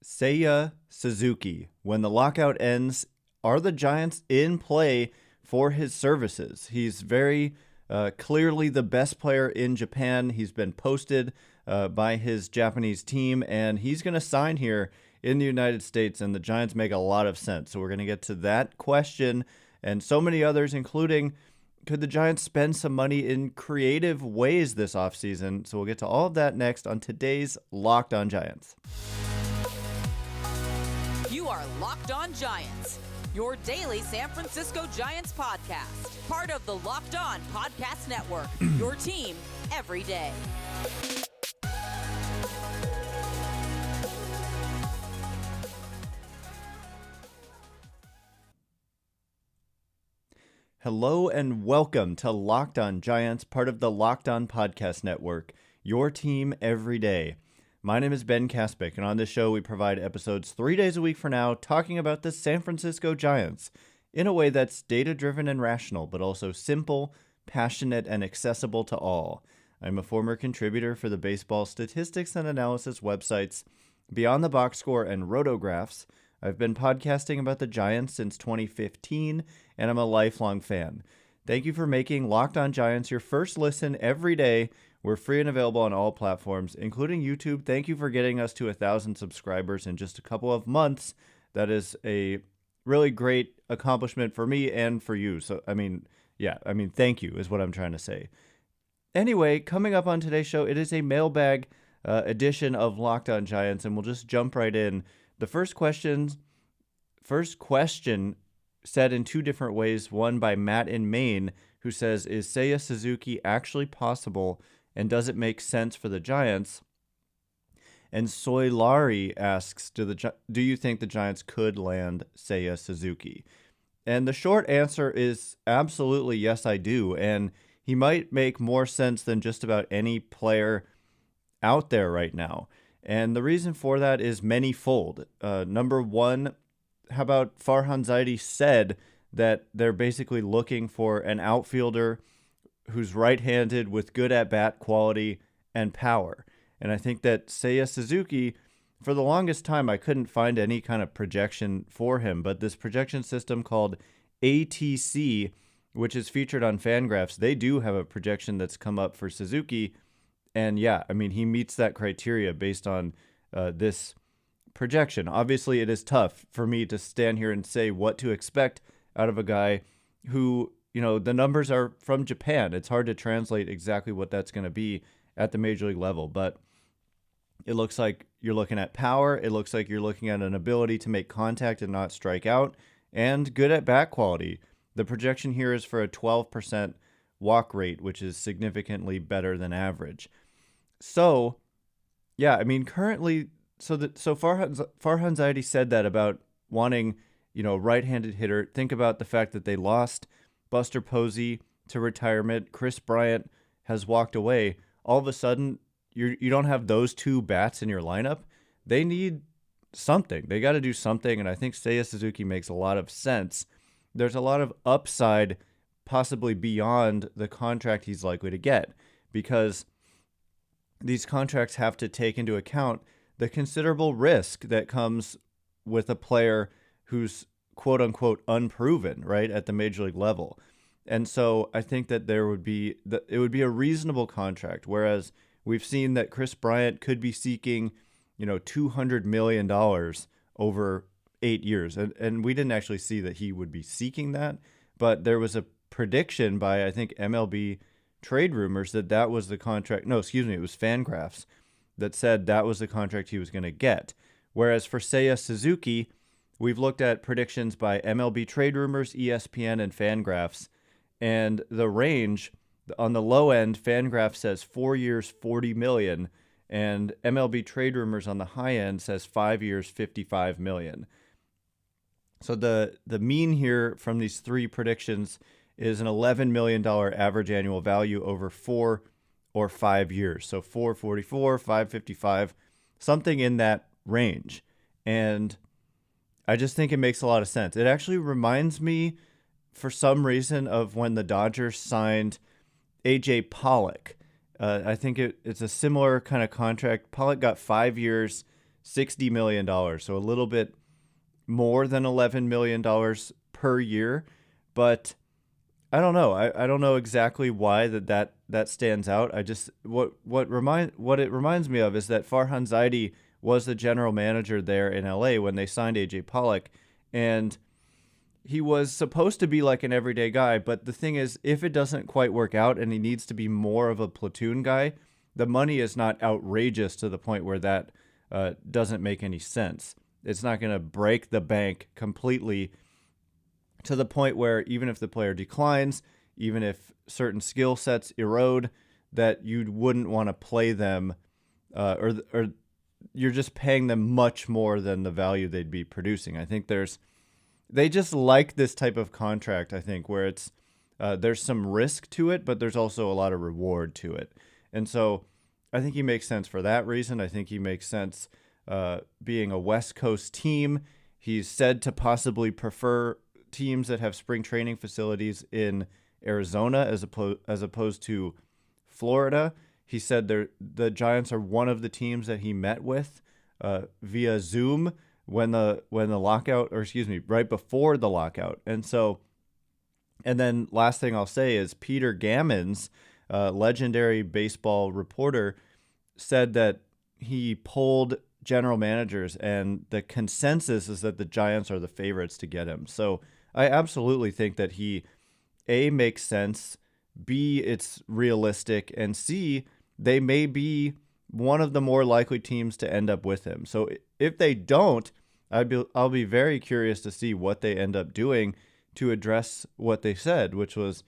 Seiya Suzuki. When the lockout ends, are the Giants in play for his services? He's very clearly the best player in Japan. He's been posted by his Japanese team, and he's going to sign here in the United States, and the Giants make a lot of sense. So we're going to get to that question and so many others, including could the Giants spend some money in creative ways this offseason? So we'll get to all of that next on today's Locked On Giants. You are Locked On Giants, your daily San Francisco Giants podcast. Part of the Locked On Podcast Network, your team every day. Hello and welcome to Locked On Giants, part of the Locked On Podcast Network, your team every day. My name is Ben Kaspick, and on this show we provide episodes 3 days a week for now, talking about the San Francisco Giants in a way that's data-driven and rational, but also simple, passionate, and accessible to all. I'm a former contributor for the baseball statistics and analysis websites Beyond the Box Score and Rotographs. I've been podcasting about the Giants since 2015, and I'm a lifelong fan. Thank you for making Locked On Giants your first listen every day. We're free and available on all platforms, including YouTube. Thank you for getting us to 1,000 subscribers in just a couple of months. That is a really great accomplishment for me and for you. So, thank you is what I'm trying to say. Anyway, coming up on today's show, it is a mailbag edition of Locked On Giants, and we'll just jump right in. The first question said in two different ways, one by Matt in Maine, who says, is Seiya Suzuki actually possible, and does it make sense for the Giants? And Soilari asks, do you think the Giants could land Seiya Suzuki? And the short answer is absolutely yes, I do. And he might make more sense than just about any player out there right now. And the reason for that is many-fold. Number one, how about Farhan Zaidi said that they're basically looking for an outfielder who's right-handed with good at-bat quality and power. And I think that Seiya Suzuki, for the longest time, I couldn't find any kind of projection for him. But this projection system called ATC, which is featured on Fangraphs, they do have a projection that's come up for Suzuki. And yeah, he meets that criteria based on this projection. Obviously, it is tough for me to stand here and say what to expect out of a guy who, the numbers are from Japan. It's hard to translate exactly what that's going to be at the major league level. But it looks like you're looking at power. It looks like you're looking at an ability to make contact and not strike out, and good at bat quality. The projection here is for a 12% walk rate, which is significantly better than average. So, yeah, currently, so Farhan Zaidi said that about wanting, right-handed hitter. Think about the fact that they lost Buster Posey to retirement. Chris Bryant has walked away. All of a sudden, you don't have those two bats in your lineup. They need something. They got to do something, and I think Seiya Suzuki makes a lot of sense. There's a lot of upside possibly beyond the contract he's likely to get, because these contracts have to take into account the considerable risk that comes with a player who's quote unquote unproven, right, at the major league level. And so I think that it would be a reasonable contract, whereas we've seen that Chris Bryant could be seeking, $200 million over 8 years. And we didn't actually see that he would be seeking that, but there was a prediction by, I think, MLB Trade Rumors that was the contract. No, excuse me, it was Fangraphs that said that was the contract he was going to get. Whereas for Seiya Suzuki, we've looked at predictions by MLB Trade Rumors, ESPN, and Fangraphs, and the range on the low end, Fangraphs says 4 years, $40 million, and MLB Trade Rumors on the high end says 5 years, $55 million. So the mean here from these three predictions is an $11 million average annual value over 4 or 5 years. So 444, 555, something in that range. And I just think it makes a lot of sense. It actually reminds me, for some reason, of when the Dodgers signed A.J. Pollock. I think it's a similar kind of contract. Pollock got 5 years, $60 million. So a little bit more than $11 million per year. But I don't know. I don't know exactly why that stands out. I just what it reminds me of is that Farhan Zaidi was the general manager there in LA when they signed AJ Pollock, and he was supposed to be like an everyday guy, but the thing is, if it doesn't quite work out and he needs to be more of a platoon guy, the money is not outrageous to the point where that doesn't make any sense. It's not going to break the bank completely to the point where even if the player declines, even if certain skill sets erode, that you wouldn't want to play them, or you're just paying them much more than the value they'd be producing. I think they just like this type of contract, I think, where it's there's some risk to it, but there's also a lot of reward to it. And so I think he makes sense for that reason. I think he makes sense being a West Coast team. He's said to possibly prefer teams that have spring training facilities in Arizona as opposed to Florida. He said the Giants are one of the teams that he met with via Zoom when the lockout, or excuse me, right before the lockout. And then last thing I'll say is Peter Gammons, legendary baseball reporter, said that he polled general managers and the consensus is that the Giants are the favorites to get him. So I absolutely think that he, A, makes sense, B, it's realistic, and C, they may be one of the more likely teams to end up with him. So if they don't, I'll be very curious to see what they end up doing to address what they said, which was,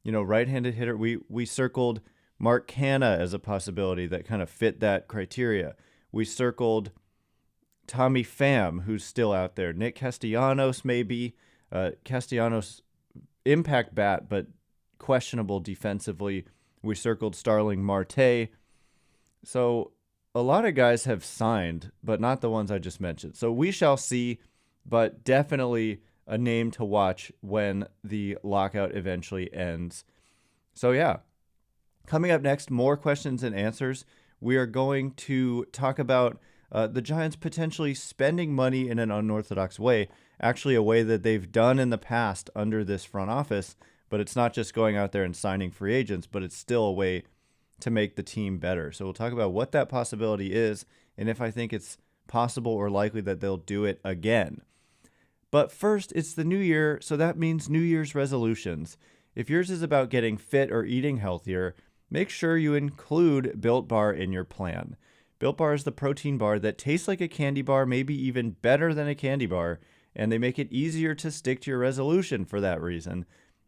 right-handed hitter. We circled Mark Canha as a possibility that kind of fit that criteria. We circled Tommy Pham, who's still out there. Nick Castellanos, maybe. Castellanos, impact bat, but questionable defensively. We circled Starling Marte. So a lot of guys have signed, but not the ones I just mentioned. So we shall see, but definitely a name to watch when the lockout eventually ends. So yeah, coming up next, more questions and answers. We are going to talk about the Giants potentially spending money in an unorthodox way, actually a way that they've done in the past under this front office, but it's not just going out there and signing free agents, but it's still a way to make the team better. So we'll talk about what that possibility is and if I think it's possible or likely that they'll do it again. But first, it's the new year, so that means New Year's resolutions. If yours is about getting fit or eating healthier, make sure you include Built Bar in your plan. Built Bar is the protein bar that tastes like a candy bar, maybe even better than a candy bar, and they make it easier to stick to your resolution for that reason.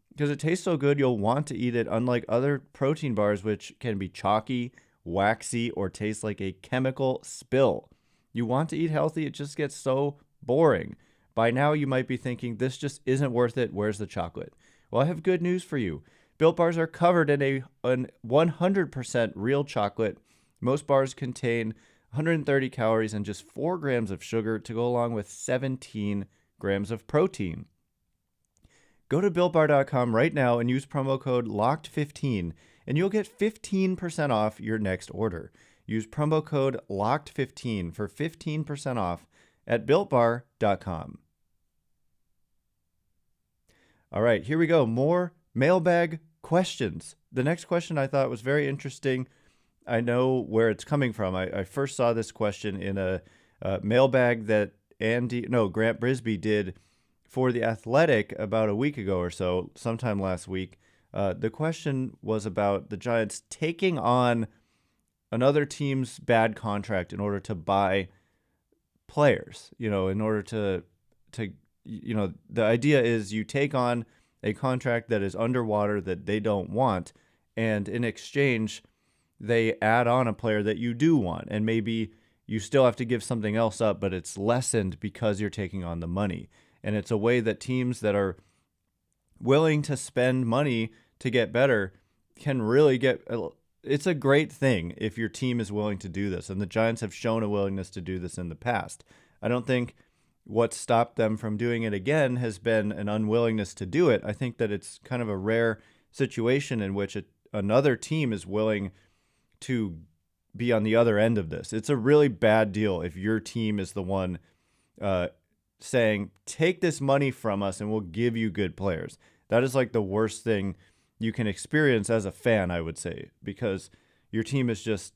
Because it tastes so good, you'll want to eat it, unlike other protein bars, which can be chalky, waxy, or taste like a chemical spill. You want to eat healthy, it just gets so boring. By now, you might be thinking, this just isn't worth it, where's the chocolate? Well, I have good news for you. Built Bars are covered in a 100% real chocolate. Most bars contain 130 calories and just 4 grams of sugar to go along with 17 grams of protein. Go to BuiltBar.com right now and use promo code LOCKED15 and you'll get 15% off your next order. Use promo code LOCKED15 for 15% off at BuiltBar.com. All right, here we go. More mailbag questions. The next question I thought was very interesting. I know where it's coming from. I first saw this question in a mailbag that Grant Brisbee did for The Athletic about a week ago or so, sometime last week. The question was about the Giants taking on another team's bad contract in order to buy players. In order to the idea is you take on a contract that is underwater that they don't want, and in exchange, they add on a player that you do want, and maybe you still have to give something else up, but it's lessened because you're taking on the money. And it's a way that teams that are willing to spend money to get better can really it's a great thing if your team is willing to do this. And the Giants have shown a willingness to do this in the past. I don't think what stopped them from doing it again has been an unwillingness to do it. I think that it's kind of a rare situation in which another team is willing to be on the other end of this. It's a really bad deal if your team is the one saying, take this money from us and we'll give you good players. That is like the worst thing you can experience as a fan, I would say, because your team is just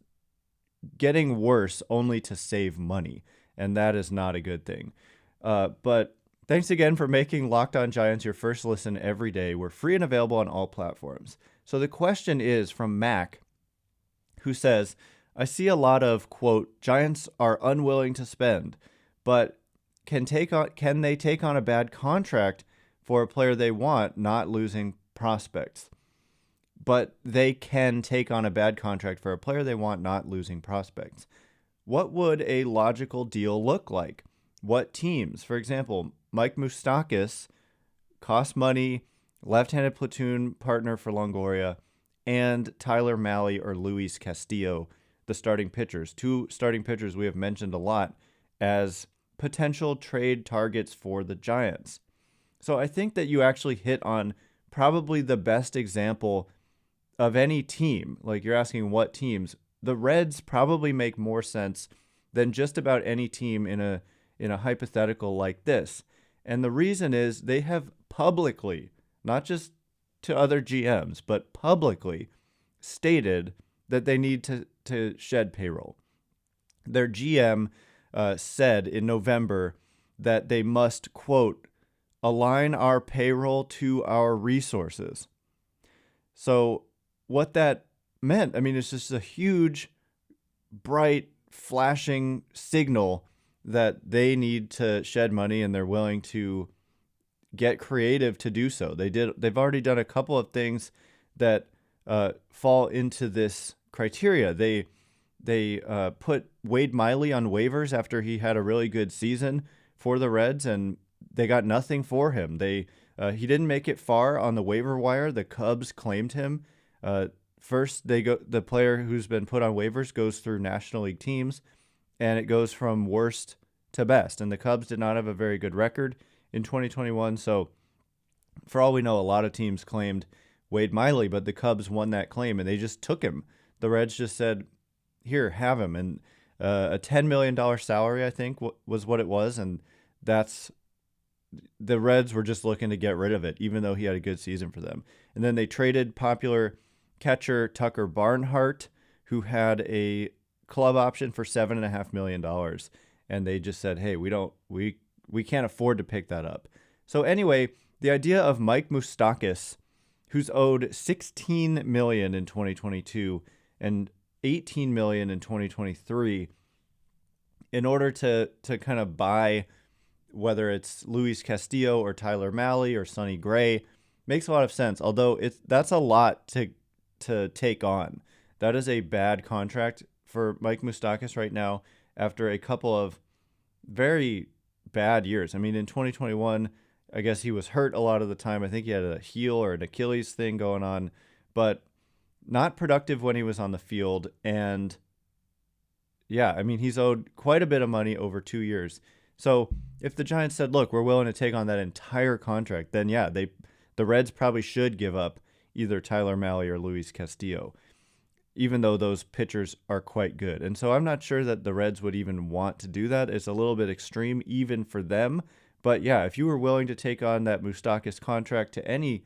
getting worse only to save money, and that is not a good thing. But thanks again for making Locked On Giants your first listen every day. We're free and available on all platforms. So the question is from Mac, who says, I see a lot of, quote, Giants are unwilling to spend, but can they take on a bad contract for a player they want, not losing prospects? But they can take on a bad contract for a player they want, not losing prospects. What would a logical deal look like? What teams? For example, Mike Moustakas cost money, left-handed platoon partner for Longoria, and Tyler Mahle or Luis Castillo, the starting pitchers. Two starting pitchers we have mentioned a lot as potential trade targets for the Giants. So I think that you actually hit on probably the best example of any team. Like, you're asking what teams. The Reds probably make more sense than just about any team in a hypothetical like this. And the reason is they have publicly, not just to other GMs, but publicly stated that they need to shed payroll. Their GM said in November that they must, quote, align our payroll to our resources. So what that meant, I mean, it's just a huge, bright, flashing signal that they need to shed money and they're willing to get creative to do so. They've already done a couple of things that fall into this criteria. They put Wade Miley on waivers after he had a really good season for the Reds, and they got nothing for him. He didn't make it far on the waiver wire. The Cubs claimed him. First, the player who's been put on waivers goes through National League teams, and it goes from worst to best. And the Cubs did not have a very good record in 2021. So for all we know, a lot of teams claimed Wade Miley, but the Cubs won that claim and they just took him. The Reds just said, here, have him. And a $10 million salary, I think, was what it was. And the Reds were just looking to get rid of it, even though he had a good season for them. And then they traded popular catcher Tucker Barnhart, who had a club option for $7.5 million. And they just said, hey, we can't afford to pick that up. So anyway, the idea of Mike Moustakas, who's owed $16 million in 2022 and $18 million in 2023, in order to kind of buy, whether it's Luis Castillo or Tyler Mahle or Sonny Gray, makes a lot of sense. Although that's a lot to take on. That is a bad contract for Mike Moustakas right now after a couple of very bad years. I mean, in 2021, I guess he was hurt a lot of the time. I think he had a heel or an Achilles thing going on, but not productive when he was on the field. And yeah, I mean, he's owed quite a bit of money over 2 years. So if the Giants said, look, we're willing to take on that entire contract, then yeah, the Reds probably should give up either Tyler Mahle or Luis Castillo, even though those pitchers are quite good. And so I'm not sure that the Reds would even want to do that. It's a little bit extreme even for them. But yeah, if you were willing to take on that Moustakas contract to any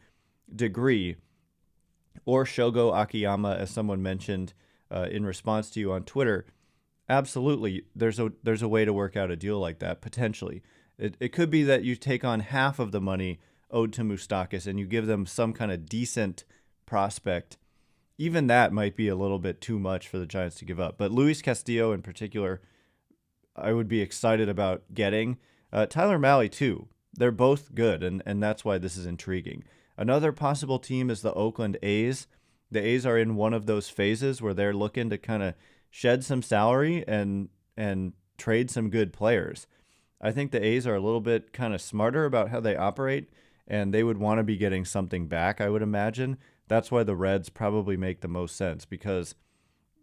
degree, or Shogo Akiyama, as someone mentioned in response to you on Twitter, absolutely, there's a way to work out a deal like that, potentially. It could be that you take on half of the money owed to Moustakas and you give them some kind of decent prospect. Even that might be a little bit too much for the Giants to give up. But Luis Castillo in particular, I would be excited about getting. Tyler Mahle too. They're both good, and that's why this is intriguing. Another possible team is the Oakland A's. The A's are in one of those phases where they're looking to kind of shed some salary and trade some good players. I think the A's are a little bit kind of smarter about how they operate, and they would want to be getting something back, I would imagine. That's why the Reds probably make the most sense, because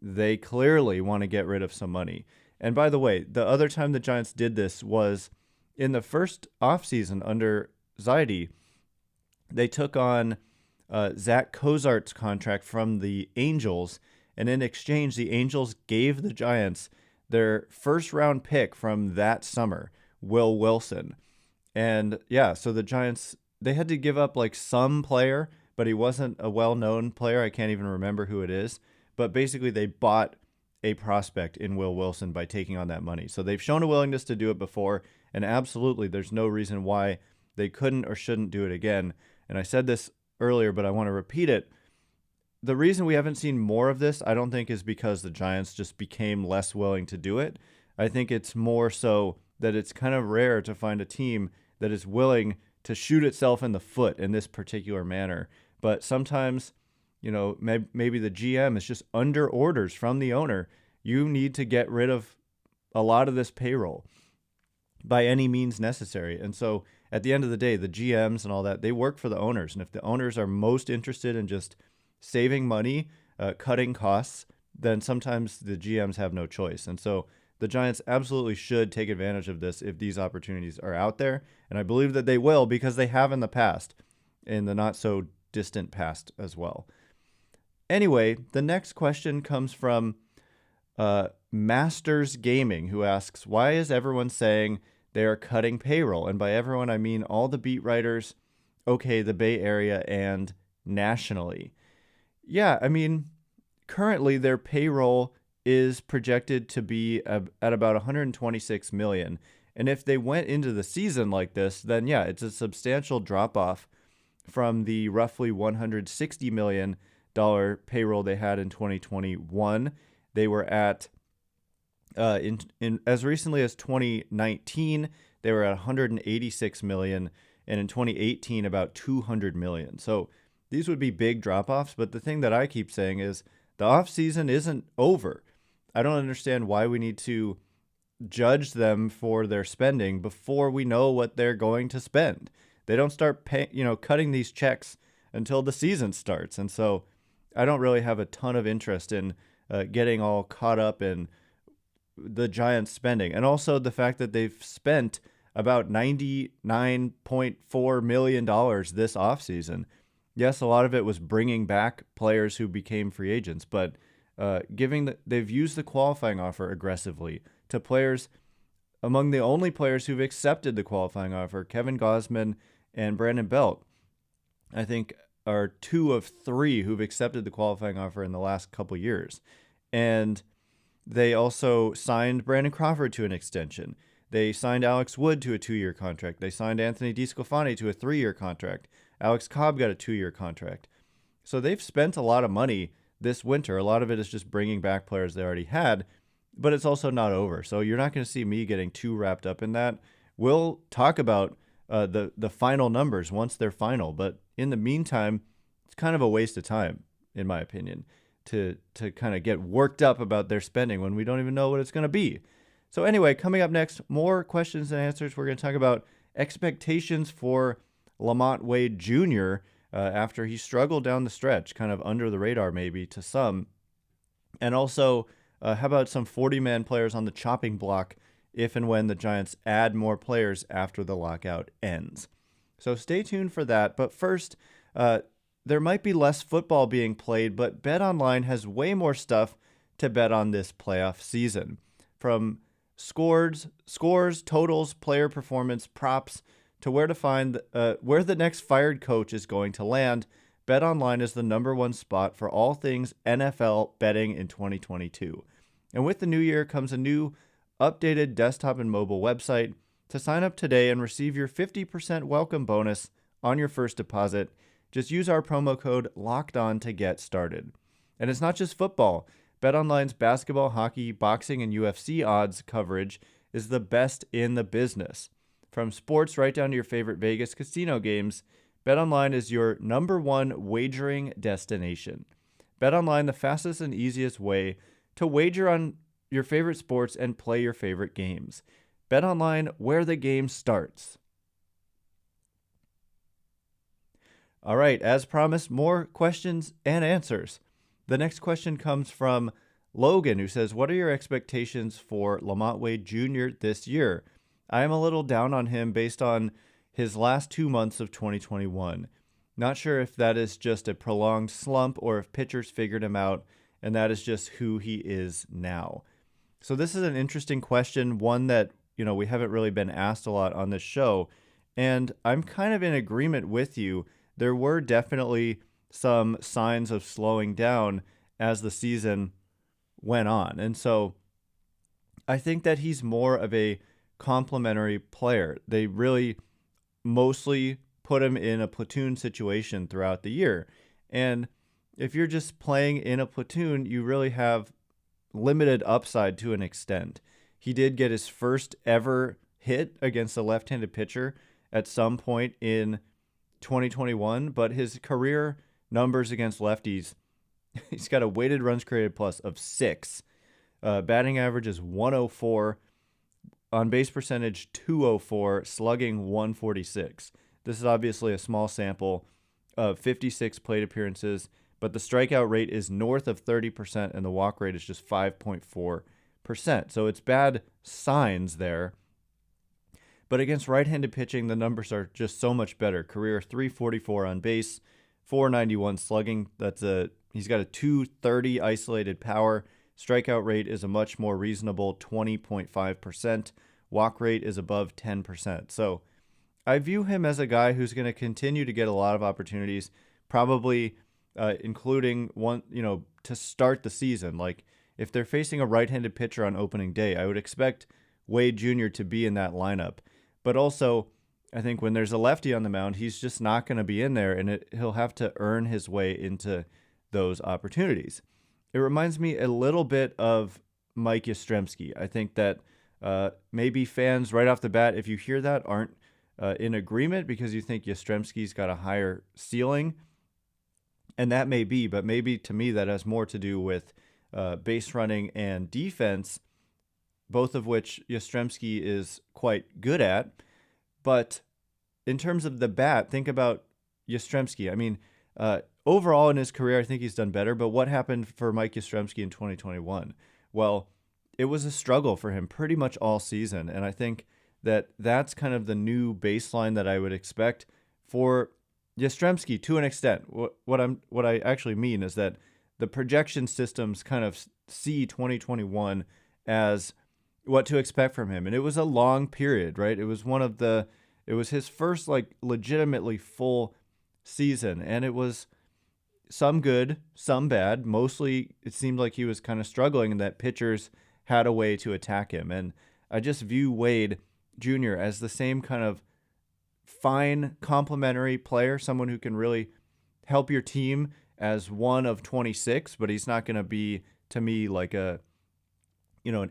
they clearly want to get rid of some money. And by the way, the other time the Giants did this was in the first offseason under Zaidi. They took on Zach Cozart's contract from the Angels, And in exchange, the Angels gave the Giants their first round pick from that summer, Will Wilson. And yeah, so the Giants, they had to give up like some player, but he wasn't a well-known player. I can't even remember who it is. But basically, they bought a prospect in Will Wilson by taking on that money. So they've shown a willingness to do it before, and absolutely, there's no reason why they couldn't or shouldn't do it again. And I said this earlier, but I want to repeat it. The reason we haven't seen more of this, I don't think, is because the Giants just became less willing to do it. I think it's more so that it's kind of rare to find a team that is willing to shoot itself in the foot in this particular manner. But sometimes, maybe the GM is just under orders from the owner. You need to get rid of a lot of this payroll by any means necessary. And so at the end of the day, the GMs and all that, they work for the owners. And if the owners are most interested in just saving money, cutting costs, then sometimes the GMs have no choice. And so the Giants absolutely should take advantage of this if these opportunities are out there. And I believe that they will, because they have in the past, in the not so distant past as well. Anyway, the next question comes from Masters Gaming, who asks, why is everyone saying they are cutting payroll? And by everyone, I mean all the beat writers, the Bay Area, and nationally. Yeah, I mean, currently their payroll is projected to be at about 126 million. And if they went into the season like this, then yeah, it's a substantial drop off from the roughly $160 million payroll they had in 2021. They were at in as recently as 2019, they were at 186 million, and in 2018 about 200 million. So these would be big drop-offs, but the thing that I keep saying is the offseason isn't over. I don't understand why we need to judge them for their spending before we know what they're going to spend. They don't start cutting these checks until the season starts. And so I don't really have a ton of interest in getting all caught up in the Giants spending. And also the fact that they've spent about $99.4 million this offseason. Yes, a lot of it was bringing back players who became free agents, but they've used the qualifying offer aggressively to players. Among the only players who've accepted the qualifying offer, Kevin Gausman and Brandon Belt, I think, are 2 of 3 who've accepted the qualifying offer in the last couple years. And they also signed Brandon Crawford to an extension. They signed Alex Wood to a 2-year contract. They signed Anthony DeSclafani to a 3-year contract. Alex Cobb got a 2-year contract. So they've spent a lot of money this winter. A lot of it is just bringing back players they already had, but it's also not over. So you're not going to see me getting too wrapped up in that. We'll talk about the final numbers once they're final, but in the meantime, it's kind of a waste of time, in my opinion, to kind of get worked up about their spending when we don't even know what it's going to be. So anyway, coming up next, more questions and answers. We're going to talk about expectations for LaMonte Wade Jr. After he struggled down the stretch, kind of under the radar maybe to some. And also, how about some 40-man players on the chopping block if and when the Giants add more players after the lockout ends? So stay tuned for that. But first, there might be less football being played, but BetOnline has way more stuff to bet on this playoff season. From scores, totals, player performance, props, to where to find where the next fired coach is going to land, BetOnline is the #1 spot for all things NFL betting in 2022. And with the new year comes a new updated desktop and mobile website. To sign up today and receive your 50% welcome bonus on your first deposit, just use our promo code LOCKEDON to get started. And it's not just football. BetOnline's basketball, hockey, boxing, and UFC odds coverage is the best in the business. From sports right down to your favorite Vegas casino games, BetOnline is your #1 wagering destination. BetOnline, the fastest and easiest way to wager on your favorite sports and play your favorite games. BetOnline, where the game starts. All right, as promised, more questions and answers. The next question comes from Logan, who says, what are your expectations for LaMonte Wade Jr. this year? I am a little down on him based on his last 2 months of 2021. Not sure if that is just a prolonged slump or if pitchers figured him out and that is just who he is now. So this is an interesting question, one that, we haven't really been asked a lot on this show, and I'm kind of in agreement with you. There were definitely some signs of slowing down as the season went on, and so I think that he's more of a complementary player. They really mostly put him in a platoon situation throughout the year. And if you're just playing in a platoon, you really have limited upside to an extent. He did get his first ever hit against a left-handed pitcher at some point in 2021, but his career numbers against lefties, he's got a weighted runs created plus of 6. Batting average is 104, on base percentage 204, slugging 146. This is obviously a small sample of 56 plate appearances, but the strikeout rate is north of 30% and the walk rate is just 5.4%. So it's bad signs there. But against right-handed pitching, the numbers are just so much better. Career 344 on base, 491 slugging. He's got a 230 isolated power. Strikeout rate is a much more reasonable 20.5%. Walk rate is above 10%. So I view him as a guy who's going to continue to get a lot of opportunities, probably including one, to start the season. Like if they're facing a right-handed pitcher on opening day, I would expect Wade Jr. to be in that lineup. But also, I think when there's a lefty on the mound, he's just not going to be in there, and he'll have to earn his way into those opportunities. It reminds me a little bit of Mike Yastrzemski. I think that maybe fans right off the bat, if you hear that, aren't in agreement because you think Yastrzemski's got a higher ceiling. And that may be, but maybe to me that has more to do with base running and defense, both of which Yastrzemski is quite good at. But in terms of the bat, think about Yastrzemski. I mean, overall in his career, I think he's done better. But what happened for Mike Yastrzemski in 2021? Well, it was a struggle for him pretty much all season. And I think that that's kind of the new baseline that I would expect for Yastrzemski to an extent. What I actually mean is that the projection systems kind of see 2021 as what to expect from him. And it was a long period, right? It was his first like legitimately full season, and it was some good, some bad. Mostly it seemed like he was kind of struggling and that pitchers had a way to attack him. And I just view Wade Jr. as the same kind of fine complementary player, someone who can really help your team as one of 26, but he's not going to be, to me, like an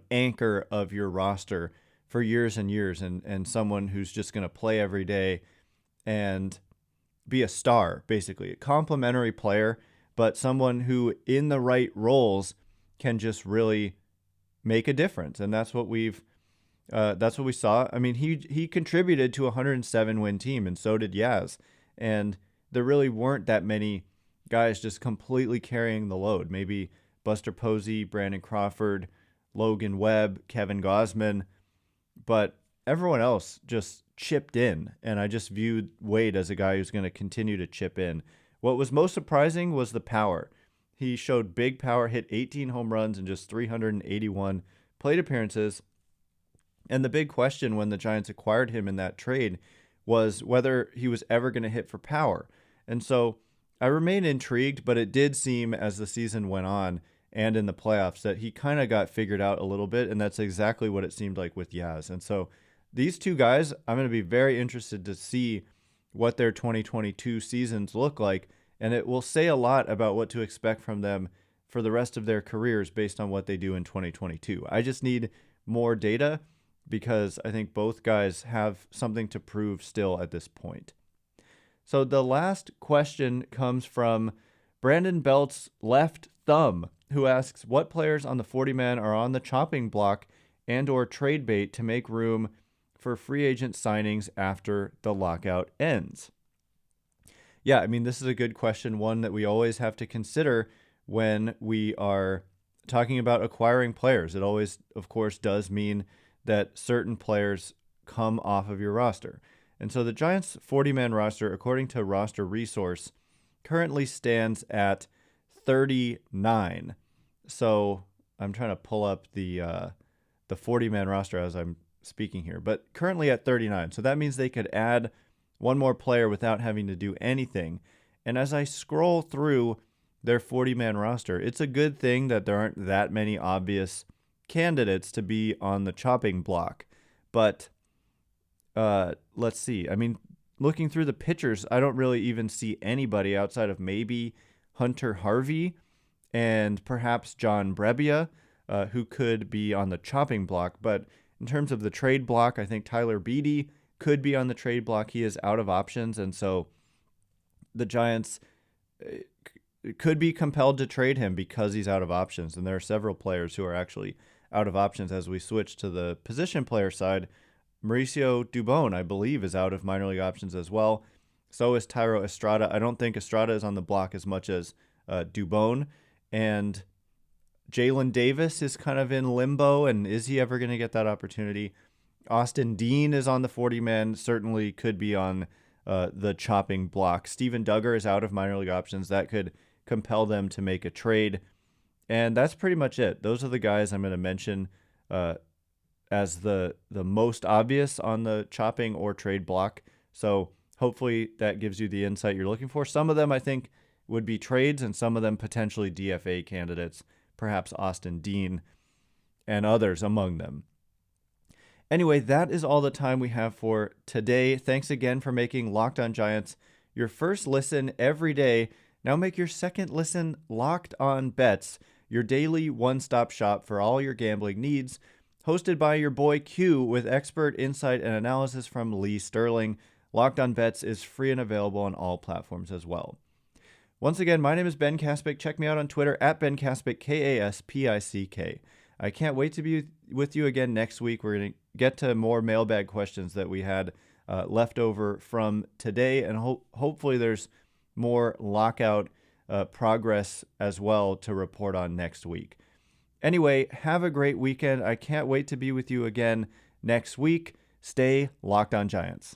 anchor of your roster for years and years, and someone who's just going to play every day and be a star, basically. A complementary player, but someone who in the right roles can just really make a difference. And that's what we saw. I mean, he contributed to a 107 win team, and so did Yaz. And there really weren't that many guys just completely carrying the load. Maybe Buster Posey, Brandon Crawford, Logan Webb, Kevin Gausman, but everyone else just chipped in. And I just viewed Wade as a guy who's going to continue to chip in. What was most surprising was the power. He showed big power, hit 18 home runs in just 381 plate appearances. And the big question when the Giants acquired him in that trade was whether he was ever going to hit for power. And so I remain intrigued, but it did seem as the season went on and in the playoffs that he kind of got figured out a little bit, and that's exactly what it seemed like with Yaz. And so these two guys, I'm going to be very interested to see what their 2022 seasons look like, and it will say a lot about what to expect from them for the rest of their careers based on what they do in 2022. I just need more data because I think both guys have something to prove still at this point. So the last question comes from Brandon Belt's left thumb, who asks, what players on the 40-man are on the chopping block and or trade bait to make room for free agent signings after the lockout ends? Yeah, I mean, this is a good question, one that we always have to consider when we are talking about acquiring players. It always, of course, does mean that certain players come off of your roster. And so the Giants' 40-man roster, according to Roster Resource, currently stands at 39. So I'm trying to pull up the 40-man roster as I'm speaking here, but currently at 39. So that means they could add one more player without having to do anything. And as I scroll through their 40-man roster, it's a good thing that there aren't that many obvious candidates to be on the chopping block. But let's see. I mean, looking through the pitchers, I don't really even see anybody outside of maybe Hunter Harvey and perhaps John Brebbia, who could be on the chopping block. But in terms of the trade block, I think Tyler Beede could be on the trade block. He is out of options, and so the Giants could be compelled to trade him because he's out of options. And there are several players who are actually out of options as we switch to the position player side. Mauricio Dubon, I believe, is out of minor league options as well. So is Thairo Estrada. I don't think Estrada is on the block as much as Dubon. And Jalen Davis is kind of in limbo, and is he ever going to get that opportunity? Austin Dean is on the 40-man, certainly could be on the chopping block. Steven Duggar is out of minor league options. That could compel them to make a trade. And that's pretty much it. Those are the guys I'm going to mention as the most obvious on the chopping or trade block. So hopefully that gives you the insight you're looking for. Some of them I think would be trades, and some of them potentially DFA candidates, perhaps Austin Dean and others among them. Anyway, that is all the time we have for today. Thanks again for making Locked On Giants your first listen every day. Now make your second listen Locked On Bets, your daily one-stop shop for all your gambling needs. Hosted by your boy Q with expert insight and analysis from Lee Sterling. Locked On Bets is free and available on all platforms as well. Once again, my name is Ben Kaspick. Check me out on Twitter at Ben Kaspick, Kaspick. I can't wait to be with you again next week. We're going to get to more mailbag questions that we had left over from today, and hopefully there's more lockout progress as well to report on next week. Anyway, have a great weekend. I can't wait to be with you again next week. Stay Locked On Giants.